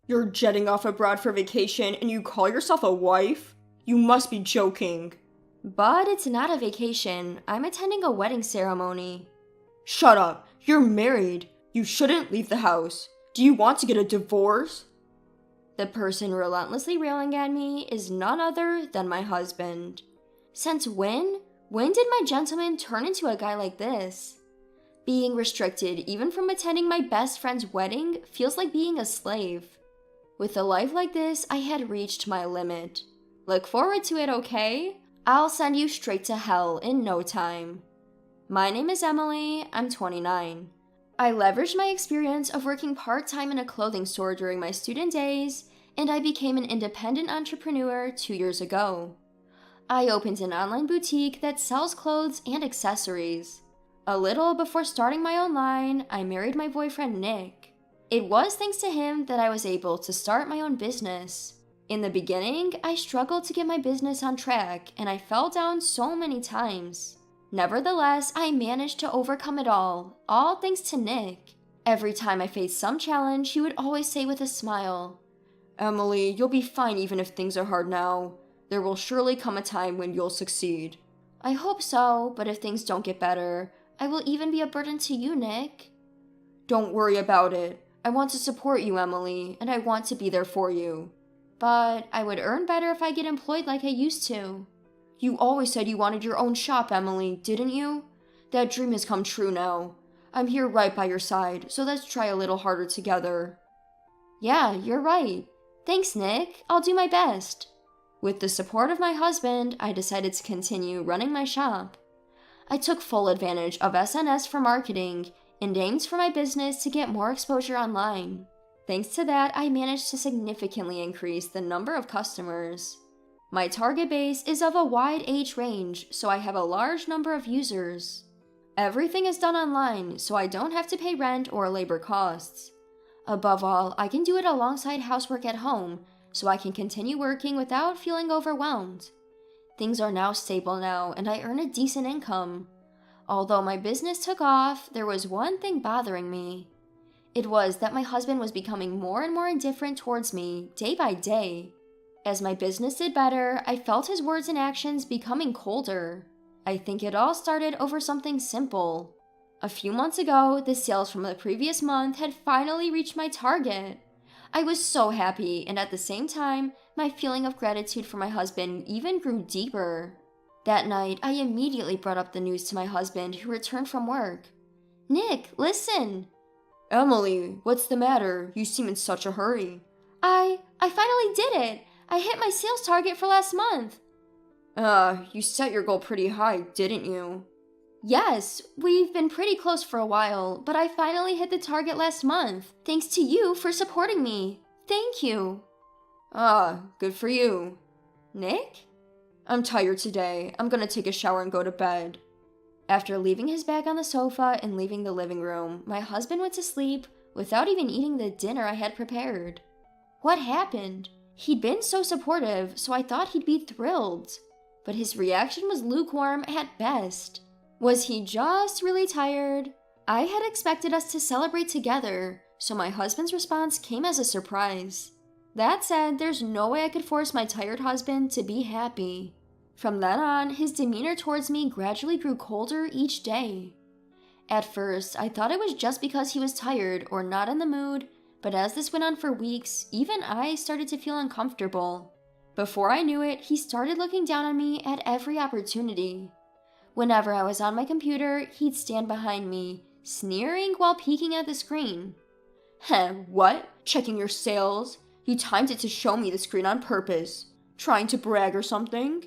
You're jetting off abroad for vacation and you call yourself a wife? You must be joking. But it's not a vacation. I'm attending a wedding ceremony. Shut up. You're married. You shouldn't leave the house. Do you want to get a divorce? The person relentlessly railing at me is none other than my husband. Since when? When did my gentleman turn into a guy like this? Being restricted even from attending my best friend's wedding feels like being a slave. With a life like this, I had reached my limit. Look forward to it, okay? I'll send you straight to hell in no time. My name is Emily, I'm 29. I leveraged my experience of working part-time in a clothing store during my student days, and I became an independent entrepreneur 2 years ago. I opened an online boutique that sells clothes and accessories. A little before starting my own line, I married my boyfriend Nick. It was thanks to him that I was able to start my own business. In the beginning, I struggled to get my business on track, and I fell down so many times. Nevertheless, I managed to overcome it all thanks to Nick. Every time I faced some challenge, he would always say with a smile, Emily, you'll be fine even if things are hard now. There will surely come a time when you'll succeed. I hope so, but if things don't get better, I will even be a burden to you, Nick. Don't worry about it. I want to support you, Emily, and I want to be there for you. But I would earn better if I get employed like I used to. You always said you wanted your own shop, Emily, didn't you? That dream has come true now. I'm here right by your side, so let's try a little harder together. Yeah, you're right. Thanks, Nick. I'll do my best. With the support of my husband, I decided to continue running my shop. I took full advantage of SNS for marketing and aimed for my business to get more exposure online. Thanks to that, I managed to significantly increase the number of customers. My target base is of a wide age range, so I have a large number of users. Everything is done online, so I don't have to pay rent or labor costs. Above all, I can do it alongside housework at home, so I can continue working without feeling overwhelmed. Things are now stable now, and I earn a decent income. Although my business took off, there was one thing bothering me. It was that my husband was becoming more and more indifferent towards me, day by day. As my business did better, I felt his words and actions becoming colder. I think it all started over something simple. A few months ago, the sales from the previous month had finally reached my target. I was so happy, and at the same time, my feeling of gratitude for my husband even grew deeper. That night, I immediately brought up the news to my husband, who returned from work. Nick, listen! Emily, what's the matter? You seem in such a hurry. I finally did it! I hit my sales target for last month. You set your goal pretty high, didn't you? Yes, we've been pretty close for a while, but I finally hit the target last month, thanks to you for supporting me. Thank you. Good for you. Nick? I'm tired today. I'm gonna take a shower and go to bed. After leaving his bag on the sofa and leaving the living room, my husband went to sleep without even eating the dinner I had prepared. What happened? He'd been so supportive, so I thought he'd be thrilled. But his reaction was lukewarm at best. Was he just really tired? I had expected us to celebrate together, so my husband's response came as a surprise. That said, there's no way I could force my tired husband to be happy. From then on, his demeanor towards me gradually grew colder each day. At first, I thought it was just because he was tired or not in the mood, but as this went on for weeks, even I started to feel uncomfortable. Before I knew it, he started looking down on me at every opportunity. Whenever I was on my computer, he'd stand behind me, sneering while peeking at the screen. What? Checking your sales? You timed it to show me the screen on purpose. Trying to brag or something?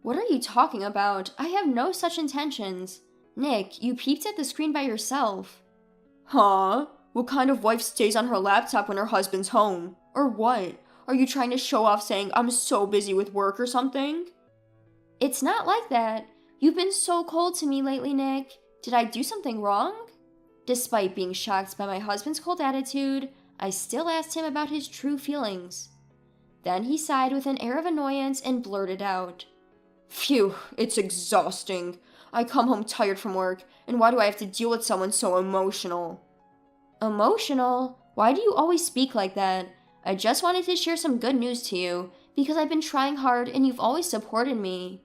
What are you talking about? I have no such intentions. Nick, you peeked at the screen by yourself. Huh? What kind of wife stays on her laptop when her husband's home? Or what? Are you trying to show off saying I'm so busy with work or something? It's not like that. You've been so cold to me lately, Nick. Did I do something wrong? Despite being shocked by my husband's cold attitude, I still asked him about his true feelings. Then he sighed with an air of annoyance and blurted out, Phew, it's exhausting. I come home tired from work, and why do I have to deal with someone so emotional? Emotional? Why do you always speak like that? I just wanted to share some good news to you because I've been trying hard and you've always supported me.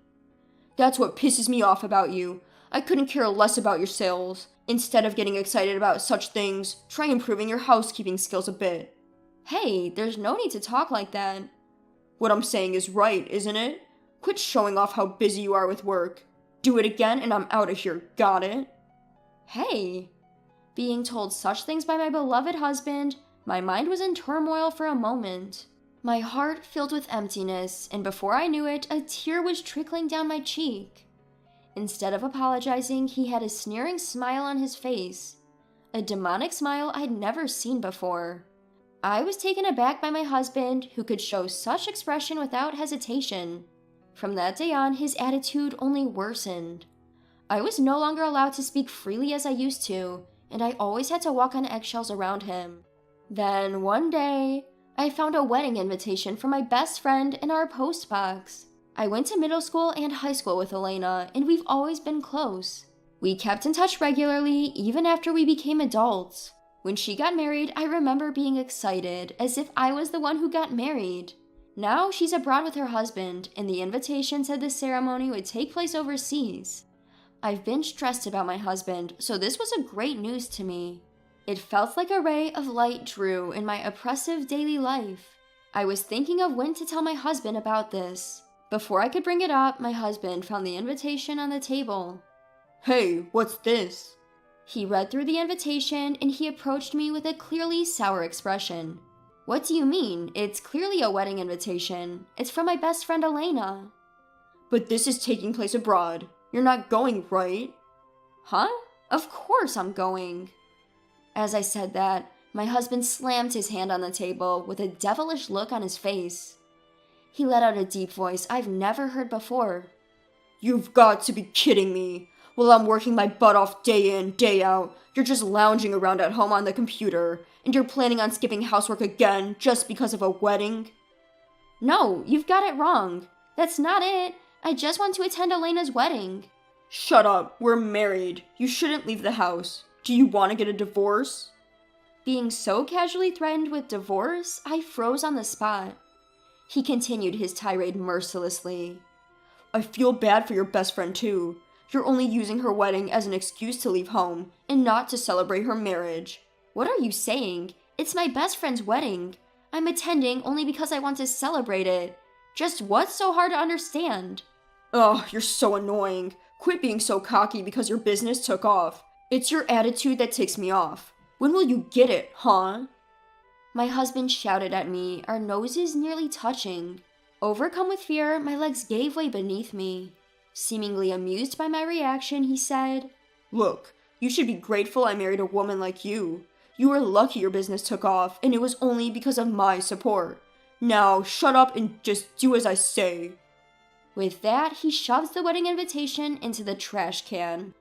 That's what pisses me off about you. I couldn't care less about your sales. Instead of getting excited about such things, try improving your housekeeping skills a bit. Hey, there's no need to talk like that. What I'm saying is right, isn't it? Quit showing off how busy you are with work. Do it again and I'm out of here, got it? Hey. Being told such things by my beloved husband, my mind was in turmoil for a moment. My heart filled with emptiness, and before I knew it, a tear was trickling down my cheek. Instead of apologizing, he had a sneering smile on his face. A demonic smile I'd never seen before. I was taken aback by my husband, who could show such expression without hesitation. From that day on, his attitude only worsened. I was no longer allowed to speak freely as I used to, and I always had to walk on eggshells around him. Then, one day, I found a wedding invitation from my best friend in our post box. I went to middle school and high school with Elena, and we've always been close. We kept in touch regularly, even after we became adults. When she got married, I remember being excited, as if I was the one who got married. Now she's abroad with her husband, and the invitation said the ceremony would take place overseas. I've been stressed about my husband, so this was a great news to me. It felt like a ray of light drew in my oppressive daily life. I was thinking of when to tell my husband about this. Before I could bring it up, my husband found the invitation on the table. Hey, what's this? He read through the invitation and he approached me with a clearly sour expression. What do you mean? It's clearly a wedding invitation. It's from my best friend Elena. But this is taking place abroad. You're not going, right? Huh? Of course I'm going. As I said that, my husband slammed his hand on the table with a devilish look on his face. He let out a deep voice I've never heard before. You've got to be kidding me. While I'm working my butt off day in, day out, you're just lounging around at home on the computer, and you're planning on skipping housework again just because of a wedding? No, you've got it wrong. That's not it. I just want to attend Elena's wedding. Shut up. We're married. You shouldn't leave the house. Do you want to get a divorce? Being so casually threatened with divorce, I froze on the spot. He continued his tirade mercilessly. I feel bad for your best friend too. You're only using her wedding as an excuse to leave home and not to celebrate her marriage. What are you saying? It's my best friend's wedding. I'm attending only because I want to celebrate it. Just what's so hard to understand? Ugh, you're so annoying. Quit being so cocky because your business took off. It's your attitude that ticks me off. When will you get it, huh? My husband shouted at me, our noses nearly touching. Overcome with fear, my legs gave way beneath me. Seemingly amused by my reaction, he said, Look, you should be grateful I married a woman like you. You were lucky your business took off, and it was only because of my support. Now, shut up and just do as I say. With that, he shoved the wedding invitation into the trash can.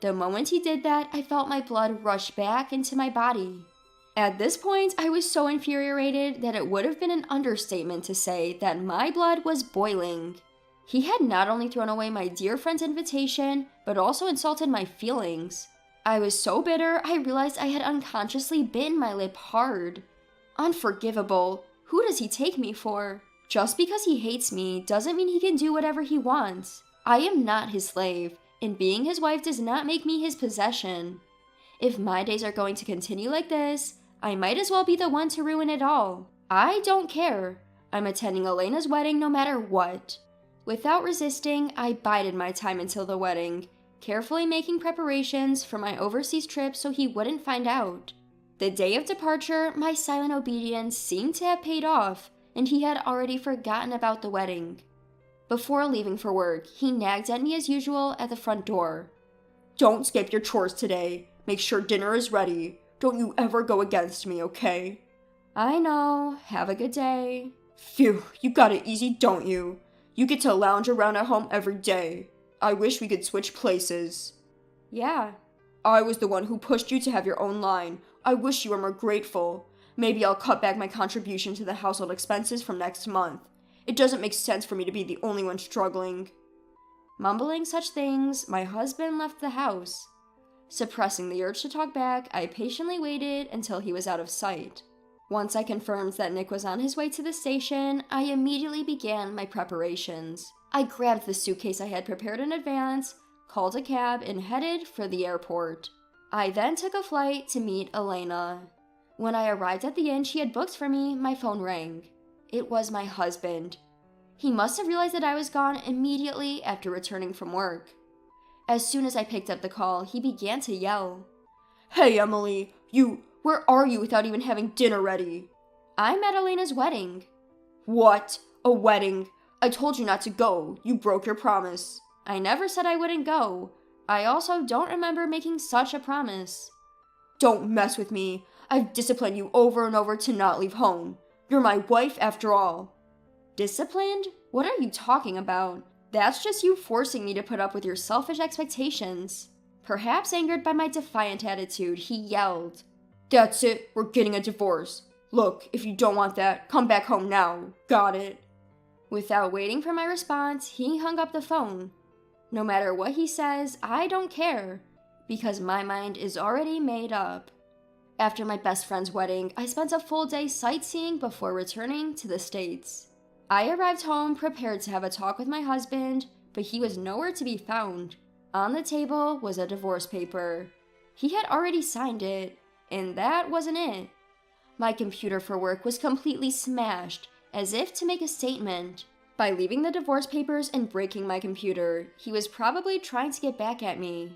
The moment he did that, I felt my blood rush back into my body. At this point, I was so infuriated that it would have been an understatement to say that my blood was boiling. He had not only thrown away my dear friend's invitation, but also insulted my feelings. I was so bitter, I realized I had unconsciously bitten my lip hard. Unforgivable. Who does he take me for? Just because he hates me doesn't mean he can do whatever he wants. I am not his slave, and being his wife does not make me his possession. If my days are going to continue like this, I might as well be the one to ruin it all. I don't care. I'm attending Elena's wedding no matter what. Without resisting, I bided my time until the wedding, carefully making preparations for my overseas trip so he wouldn't find out. The day of departure, my silent obedience seemed to have paid off, and he had already forgotten about the wedding. Before leaving for work, he nagged at me as usual at the front door. Don't skip your chores today. Make sure dinner is ready. Don't you ever go against me, okay? I know. Have a good day. Phew, you got it easy, don't you? You get to lounge around at home every day. I wish we could switch places. Yeah. I was the one who pushed you to have your own line. I wish you were more grateful. Maybe I'll cut back my contribution to the household expenses from next month. It doesn't make sense for me to be the only one struggling. Mumbling such things, my husband left the house. Suppressing the urge to talk back, I patiently waited until he was out of sight. Once I confirmed that Nick was on his way to the station, I immediately began my preparations. I grabbed the suitcase I had prepared in advance, called a cab, and headed for the airport. I then took a flight to meet Elena. When I arrived at the inn she had booked for me, my phone rang. It was my husband. He must have realized that I was gone immediately after returning from work. As soon as I picked up the call, he began to yell. Hey, Emily, where are you without even having dinner ready? I'm at Elena's wedding. What? A wedding? I told you not to go. You broke your promise. I never said I wouldn't go. I also don't remember making such a promise. Don't mess with me. I've disciplined you over and over to not leave home. You're my wife after all. Disciplined? What are you talking about? That's just you forcing me to put up with your selfish expectations. Perhaps angered by my defiant attitude, he yelled. That's it, we're getting a divorce. Look, if you don't want that, come back home now. Got it? Without waiting for my response, he hung up the phone. No matter what he says, I don't care, because my mind is already made up. After my best friend's wedding, I spent a full day sightseeing before returning to the States. I arrived home prepared to have a talk with my husband, but he was nowhere to be found. On the table was a divorce paper. He had already signed it, and that wasn't it. My computer for work was completely smashed, as if to make a statement. By leaving the divorce papers and breaking my computer, he was probably trying to get back at me.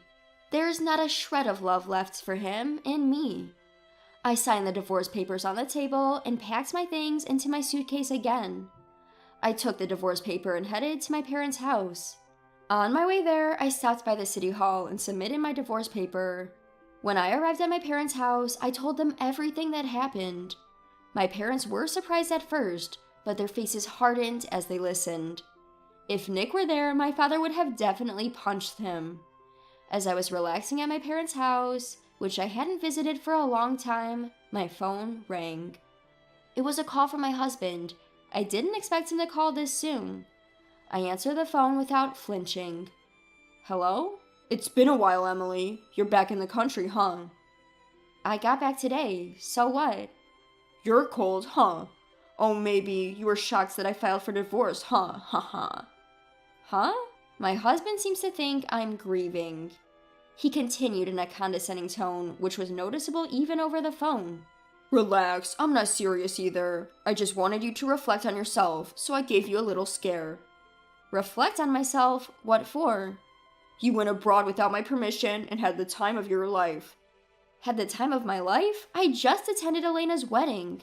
There's not a shred of love left for him and me. I signed the divorce papers on the table and packed my things into my suitcase again. I took the divorce paper and headed to my parents' house. On my way there, I stopped by the city hall and submitted my divorce paper. When I arrived at my parents' house, I told them everything that happened. My parents were surprised at first, but their faces hardened as they listened. If Nick were there, my father would have definitely punched him. As I was relaxing at my parents' house, which I hadn't visited for a long time, my phone rang. It was a call from my husband. I didn't expect him to call this soon. I answered the phone without flinching. Hello? It's been a while, Emily. You're back in the country, huh? I got back today. So what? You're cold, huh? Oh, maybe you were shocked that I filed for divorce, huh? Ha ha. Huh? My husband seems to think I'm grieving. He continued in a condescending tone, which was noticeable even over the phone. Relax, I'm not serious either. I just wanted you to reflect on yourself, so I gave you a little scare. Reflect on myself? What for? You went abroad without my permission and had the time of your life. Had the time of my life? I just attended Elena's wedding.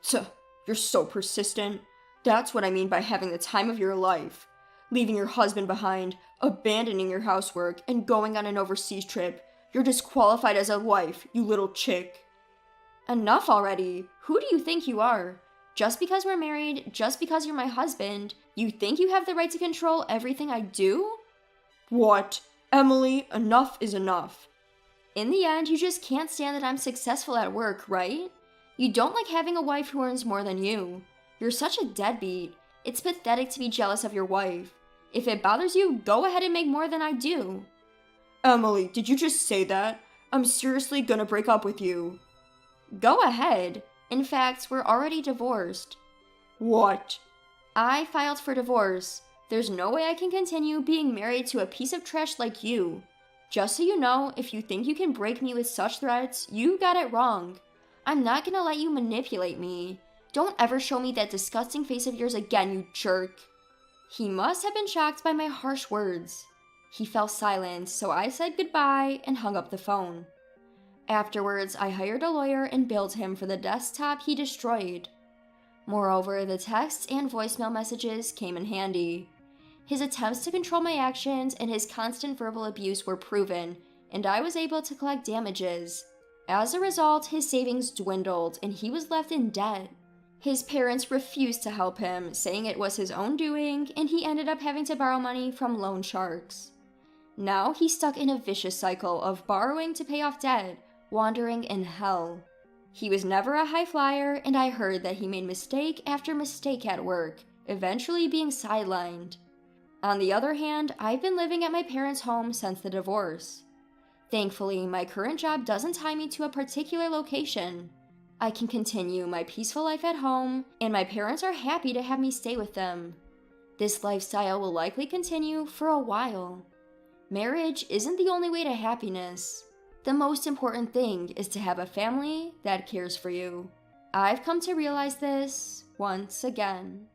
Tuh, you're so persistent. That's what I mean by having the time of your life. Leaving your husband behind, abandoning your housework, and going on an overseas trip. You're disqualified as a wife, you little chick. Enough already. Who do you think you are? Just because we're married, just because you're my husband, you think you have the right to control everything I do? What? Emily, enough is enough. In the end, you just can't stand that I'm successful at work, right? You don't like having a wife who earns more than you. You're such a deadbeat. It's pathetic to be jealous of your wife. If it bothers you, go ahead and make more than I do. Emily, did you just say that? I'm seriously gonna break up with you. Go ahead. In fact, we're already divorced. What? I filed for divorce. There's no way I can continue being married to a piece of trash like you. Just so you know, if you think you can break me with such threats, you got it wrong. I'm not gonna let you manipulate me. Don't ever show me that disgusting face of yours again, you jerk. He must have been shocked by my harsh words. He fell silent, so I said goodbye and hung up the phone. Afterwards, I hired a lawyer and billed him for the desktop he destroyed. Moreover, the texts and voicemail messages came in handy. His attempts to control my actions and his constant verbal abuse were proven, and I was able to collect damages. As a result, his savings dwindled and he was left in debt. His parents refused to help him, saying it was his own doing, and he ended up having to borrow money from loan sharks. Now he's stuck in a vicious cycle of borrowing to pay off debt, wandering in hell. He was never a high flyer, and I heard that he made mistake after mistake at work, eventually being sidelined. On the other hand, I've been living at my parents' home since the divorce. Thankfully, my current job doesn't tie me to a particular location. I can continue my peaceful life at home, and my parents are happy to have me stay with them. This lifestyle will likely continue for a while. Marriage isn't the only way to happiness. The most important thing is to have a family that cares for you. I've come to realize this once again.